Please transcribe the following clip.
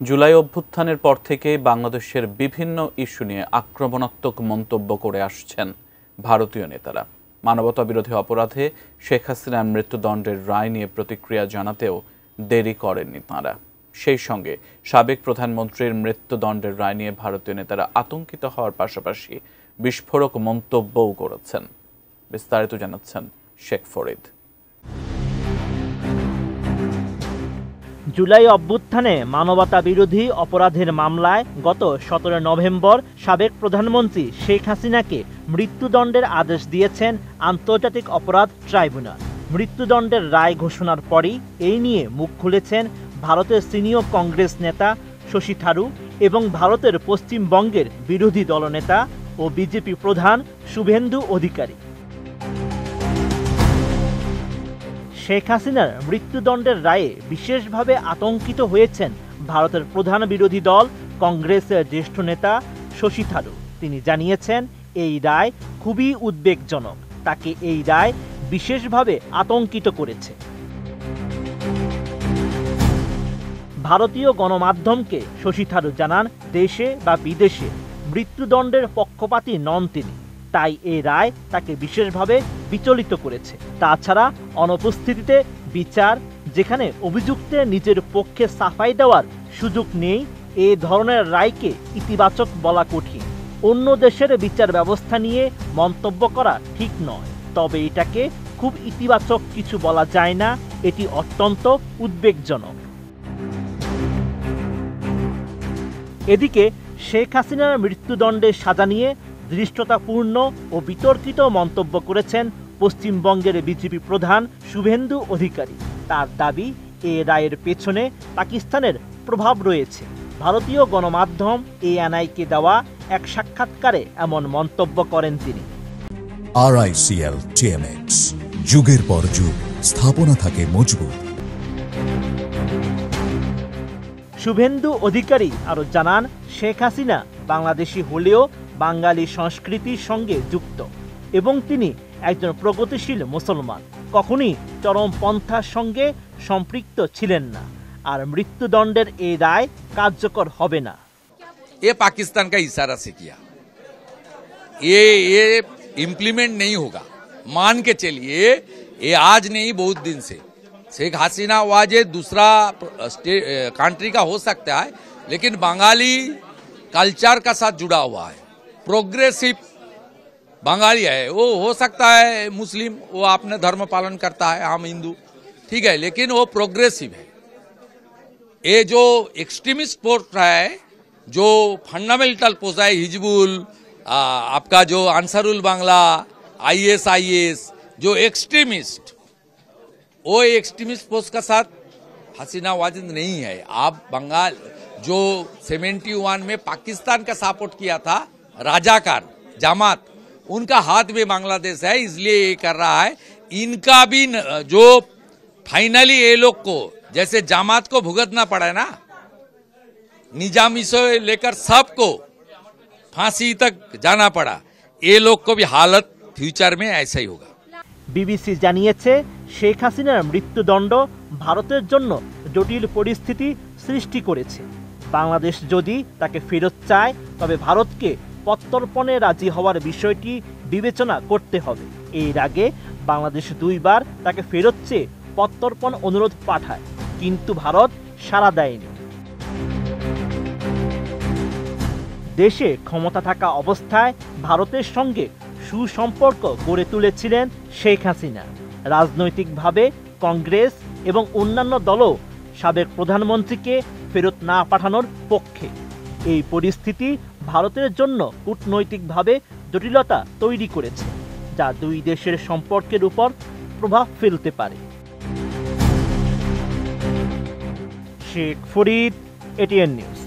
জুলাই অভ্যুত্থানের পর থেকে বাংলাদেশের বিভিন্ন ইস্যু নিয়ে আক্রমণাত্মক মন্তব্য করে আসছেন ভারতীয় নেতারা। মানবতাবিরোধী অপরাধে শেখ হাসিনার মৃত্যুদণ্ডের রায় নিয়ে প্রতিক্রিয়া জানাতেও দেরি করেননি তাঁরা। সেই সঙ্গে সাবেক প্রধানমন্ত্রীর মৃত্যুদণ্ডের রায় নিয়ে ভারতীয় নেতারা আতঙ্কিত হওয়ার পাশাপাশি বিস্ফোরক মন্তব্যও করেছেন। বিস্তারিত জানাচ্ছেন শেখ ফরিদ। জুলাই অভ্যুত্থানে মানবতা বিরোধী অপরাধের মামলায় গত 17 নভেম্বর সাবেক প্রধানমন্ত্রী শেখ হাসিনাকে মৃত্যুদণ্ডের আদেশ দিয়েছেন আন্তর্জাতিক অপরাধ ট্রাইব্যুনাল। মৃত্যুদণ্ডের রায় ঘোষণার পরই এই নিয়ে মুখ খুলেছেন ভারতের সিনিয়র কংগ্রেস নেতা শশী থারুর এবং ভারতের পশ্চিমবঙ্গের বিরোধী দলনেতা ও বিজেপি প্রধান শুভেন্দু অধিকারী। শেখ হাসিনার মৃত্যুদণ্ডের রায়ে বিশেষভাবে আতঙ্কিত হয়েছেন ভারতের প্রধান বিরোধী দল কংগ্রেসের জ্যেষ্ঠ নেতা শশী থারুর। তিনি জানিয়েছেন, এই রায় খুবই উদ্বেগজনক, তাকে এই রায় বিশেষভাবে আতঙ্কিত করেছে। ভারতীয় গণমাধ্যমকে শশী থারুর জানান, দেশে বা বিদেশে মৃত্যুদণ্ডের পক্ষপাতী নন তিনি, তাই এই রায় তাকে বিশেষভাবে বিচলিত করেছে। তাছাড়া অনুপস্থিতিতে বিচার, যেখানে অভিযুক্তের নিজের পক্ষে সাফাই দেওয়ার সুযোগ নেই, এই ধরনের রায়কে ইতিবাচক বলা কঠিন। অন্য দেশের বিচার ব্যবস্থা নিয়ে মন্তব্য করা ঠিক নয়, তবে এটাকে খুব ইতিবাচক কিছু বলা যায় না, এটি অত্যন্ত উদ্বেগজনক। এদিকে শেখ হাসিনার মৃত্যুদণ্ডের সাজা নিয়ে দৃষ্টতাপূর্ণ ও বিতর্কিত মন্তব্য করেছেন পশ্চিমবঙ্গের বিজেপি প্রধান শুভেন্দু অধিকারী। তার দাবি, এ রায়ের পেছনে পাকিস্তানের প্রভাব রয়েছে। ভারতীয় গণমাধ্যম এএনআইকে দেওয়া এক সাক্ষাৎকারে এমন মন্তব্য করেন তিনি। RICL TMX, যুগের পর যুগ স্থাপনা থাকে মজবুত। শুভেন্দু অধিকারী আরো জানান, শেখ হাসিনা বাংলাদেশি হলেও বাঙালি সংস্কৃতির সঙ্গে যুক্ত এবং তিনি একজন প্রগতিশীল মুসলমান, কখনই চরমপন্থার সঙ্গে সম্পৃক্ত ছিলেন না, আর মৃত্যুদণ্ডের এই রায় কার্যকর হবে না। ये पाकिस्तान का इशारा से किया, ये इम्प्लीमेंट नहीं होगा, मान के चलिए। ये आज नहीं, बहुत दिन से शेख हसीना वाज दूसरा कंट्री का हो सकता है, लेकिन बंगाली कल्चर का साथ जुड़ा हुआ है, प्रोग्रेसिव बंगाली है। वो हो सकता है मुस्लिम, वो अपने धर्म पालन करता है, हम हिंदू, ठीक है, लेकिन वो प्रोग्रेसिव है। ये जो एक्सट्रीमिस्ट पोस्ट है, जो फंडामेंटल पोस्ट है, हिजबुल, आपका जो अंसारुल बांग्ला, ISIS, जो एक्सट्रीमिस्ट, वो एक्सट्रीमिस्ट पोस्ट का साथ हसीना वाजिद नहीं है। आप बंगाल जो 71 में पाकिस्तान का सपोर्ट किया था, राजाकार जमात, उनका हाथ में बांग्लादेश है, इसलिए ये कर रहा है। इनका भी जो फाइनली ये लोग को जैसे जमात को भुगतना पड़ा ना, निजामी से लेकर सबको फांसी तक जाना पड़ा, ये लोग को भी हालत फ्यूचर में ऐसा ही होगा। বিবিসি জানিয়েছে, শেখ হাসিনার মৃত্যুদণ্ড ভারতের জন্য জটিল পরিস্থিতি সৃষ্টি করেছে। বাংলাদেশ যদি তাকে ফেরত চায়, তবে ভারতকে প্রত্যর্পণে রাজি হওয়ার বিষয়টি বিবেচনা করতে হবে। এর আগে বাংলাদেশ 2 বার তাকে ফেরত চেয়ে প্রত্যর্পণ অনুরোধ পাঠায়, কিন্তু ভারত সাড়া দেয়নি। দেশে ক্ষমতা থাকা অবস্থায় ভারতের সঙ্গে সুসম্পর্ক গড়ে তুলেছিলেন শেখ হাসিনা। রাজনৈতিকভাবে কংগ্রেস এবং অন্যান্য দলও সাবেক প্রধানমন্ত্রীকে ফেরত না পাঠানোর পক্ষে। এই পরিস্থিতি ভারতের জন্য কূটনৈতিকভাবে জটিলতা তৈরি করেছে, যা দুই দেশের সম্পর্কের উপর প্রভাব ফেলতে পারে। Sheikh Farid, ATN news.